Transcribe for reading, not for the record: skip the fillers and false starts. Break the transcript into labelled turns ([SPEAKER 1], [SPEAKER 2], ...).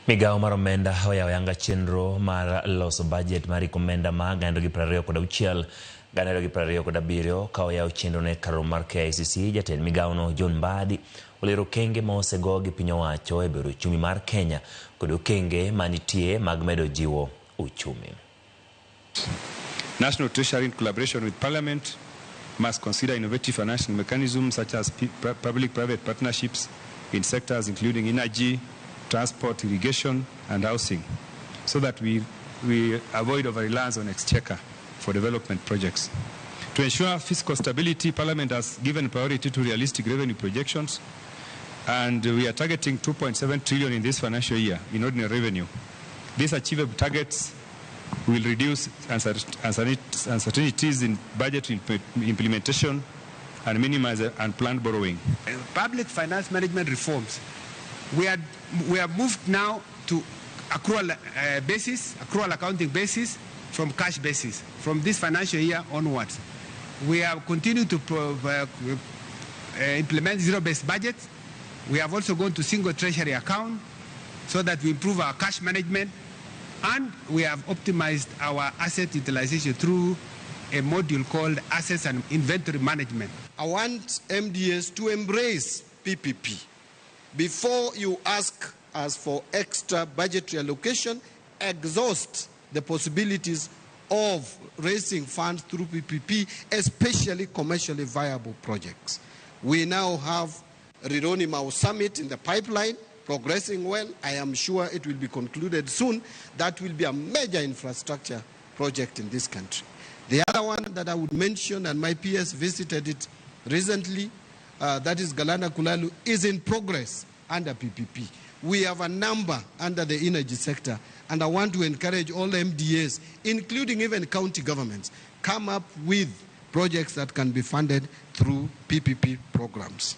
[SPEAKER 1] Migao mar omenda oyao chenro mar loso bajet mar omenda ma gando gi 26 gando gi 27 ka oyao chenro ne karo mar KICC. Jatend migao no John Mbadi olero kenge ma osego gi piny owacho e bero uchumi mar Kenya kod kenge manitie mag medo jiwo uchumi.
[SPEAKER 2] National Treasury in collaboration with Parliament must consider innovative financial mechanisms such as public-private partnerships in sectors including energy, transport, irrigation, and housing, so that we avoid over-reliance on exchequer for development projects. To ensure fiscal stability, Parliament has given priority to realistic revenue projections, and we are targeting 2.7 trillion in this financial year in ordinary revenue. These achievable targets will reduce uncertainties in budget implementation and minimize unplanned borrowing.
[SPEAKER 3] Public finance management reforms. We have moved now to accrual accounting basis from cash basis. From this financial year onwards, we have continued to implement zero-based budget. We have also gone to single treasury account so that we improve our cash management, and we have optimized our asset utilization through a module called Assets and Inventory Management.
[SPEAKER 4] I want MDS to embrace PPP. Before you ask us for extra budgetary allocation, exhaust the possibilities of raising funds through PPP, especially commercially viable projects. We now have Rironi Mau Summit in the pipeline, progressing well. I am sure it will be concluded soon. That will be a major infrastructure project in this country. The other one that I would mention, and my PS visited it recently, that is Galana Kulalu, is in progress under PPP. We have a number under the energy sector, and I want to encourage all MDAs, including even county governments, come up with projects that can be funded through PPP programs.